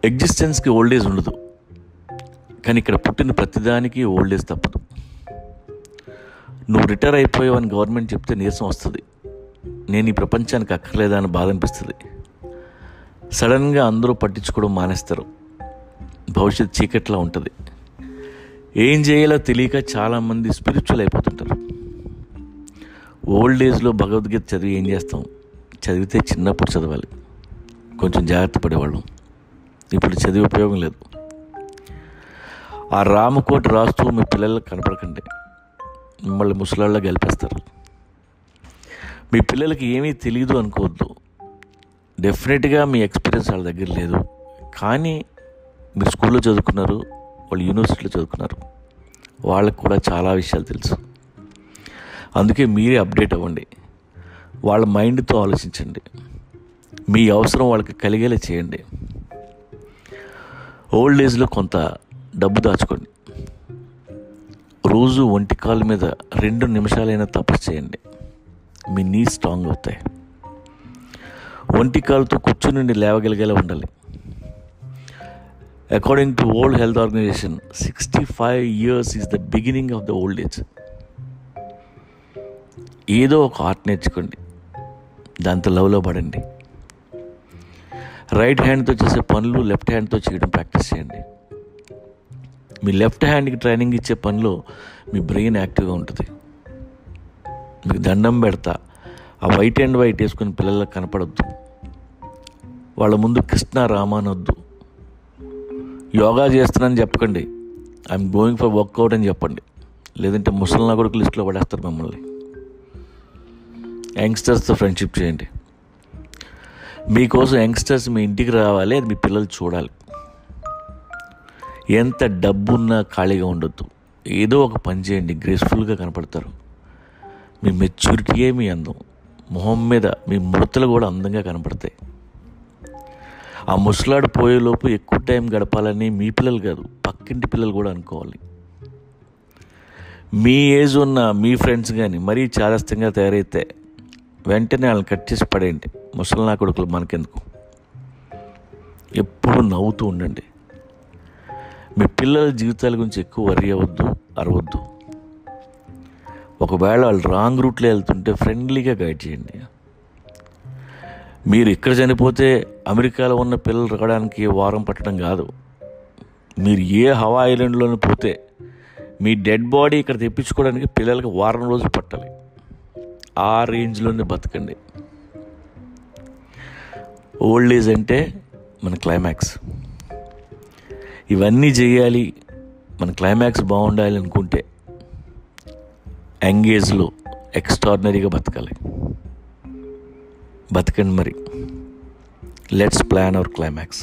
ఎగ్జిస్టెన్స్కి old age ఉండదు, కానీ ఇక్కడ పుట్టిన ప్రతిదానికి ఓల్డ్ ఏజ్ తప్పదు. నువ్వు రిటైర్ అయిపోయావని గవర్నమెంట్ చెప్తే నీరసం వస్తుంది, నేను ఈ ప్రపంచానికి అక్కర్లేదా అని బాధ అనిపిస్తుంది. సడన్గా అందరూ పట్టించుకోవడం మానేస్తారు, భవిష్యత్ చీకట్లా ఉంటుంది. ఏం చేయాలో తెలియక చాలామంది స్పిరిచువల్ అయిపోతుంటారు. ఓల్డ్ ఏజ్లో భగవద్గీత చదివి ఏం చేస్తాం? చదివితే చిన్నప్పుడు చదవాలి, కొంచెం జాగ్రత్త పడేవాళ్ళం. ఇప్పుడు చదివి ఉపయోగం లేదు. ఆ రామకోట రాస్తూ మీ పిల్లలకు కనపడకండి, మిమ్మల్ని ముసలాళ్ళ గెలిపేస్తారు. మీ పిల్లలకి ఏమీ తెలియదు అనుకోవద్దు. డెఫినెట్గా మీ ఎక్స్పీరియన్స్ వాళ్ళ దగ్గర లేదు, కానీ మీరు స్కూల్లో చదువుకున్నారు, వాళ్ళు యూనివర్సిటీలో చదువుకున్నారు, వాళ్ళకు కూడా చాలా విషయాలు తెలుసు. అందుకే మీరే అప్డేట్ అవ్వండి, వాళ్ళ మైండ్తో ఆలోచించండి, మీ అవసరం వాళ్ళకి కలిగేలా చేయండి. ఓల్డ్ ఏజ్లో కొంత డబ్బు దాచుకోండి. రోజు ఒంటి కాళ్ళ మీద 2 నిమిషాలైనా తపస్సు చేయండి, మీ నీ స్ట్రాంగ్ అవుతాయి. ఒంటి కాలుతో కూర్చుని లేవగలిగేలా ఉండాలి. According to World Health Organization 65 years is the beginning of the old age. ఏదో ఒక ఆర్ట్ నేర్చుకోండి, దాంతో లవ్లో పడండి. రైట్ హ్యాండ్తో చేసే పనులు లెఫ్ట్ హ్యాండ్తో చేయడం ప్రాక్టీస్ చేయండి. మీ లెఫ్ట్ హ్యాండ్కి ట్రైనింగ్ ఇచ్చే పనిలో మీ బ్రెయిన్ యాక్టివ్గా ఉంటుంది. మీకు దండం పెడతా, ఆ వైట్ అండ్ వైట్ వేసుకుని పిల్లలకు కనపడొద్దు, వాళ్ళ ముందు కృష్ణ రామ అనొద్దు. యోగా చేస్తున్నానని చెప్పకండి, ఐఎమ్ గోయింగ్ ఫర్ వర్కౌట్ అని చెప్పండి, లేదంటే ముసలినా కొడుకు లిస్టులో పడేస్తారు మిమ్మల్ని. యంగ్స్టర్స్తో ఫ్రెండ్షిప్ చేయండి. మీకోసం యంగ్స్టర్స్ మీ ఇంటికి రావాలి, అది మీ పిల్లలు చూడాలి. ఎంత డబ్బున్నా ఖాళీగా ఉండొద్దు, ఏదో ఒక పని చేయండి, గ్రేస్ఫుల్గా కనపడతారు. మీ మెచ్యూరిటీయే మీ అందం. మొహం మీద మీ ముడతలు కూడా అందంగా కనపడతాయి. ఆ ముసలాడు పోయేలోపు ఎక్కువ టైం గడపాలని మీ పిల్లలు కాదు, పక్కింటి పిల్లలు కూడా అనుకోవాలి. మీ ఏజ్ ఉన్న మీ ఫ్రెండ్స్ కానీ మరీ చాదస్తంగా తయారైతే వెంటనే వాళ్ళని కట్ చేసి పడేయండి. ముసలినా కొడుకులు మనకెందుకు? ఎప్పుడు నవ్వుతూ ఉండండి. మీ పిల్లల జీవితాల గురించి ఎక్కువ వర్రీ అవ్వద్దు, అరవద్దు. ఒకవేళ వాళ్ళు రాంగ్ రూట్లో వెళ్తుంటే ఫ్రెండ్లీగా గైడ్ చేయండి. మీరు ఇక్కడ చనిపోతే అమెరికాలో ఉన్న పిల్లలు రావడానికి వారం పట్టడం కాదు. మీరు ఏ హవా ఐలాండ్లోనే పోతే మీ డెడ్ బాడీ ఇక్కడ తెప్పించుకోవడానికి పిల్లలకి వారం రోజులు పట్టాలి. ఆ రేంజ్లోనే బతకండి. ఓల్డ్ ఏజ్ అంటే మన క్లైమాక్స్. ఇవన్నీ చేయాలి, మన క్లైమాక్స్ బాగుండాలి అనుకుంటే యంగ్ ఏజ్లో ఎక్స్ట్రాడినరీగా బతకాలి. బతకండి మరి. Let's plan hour climax.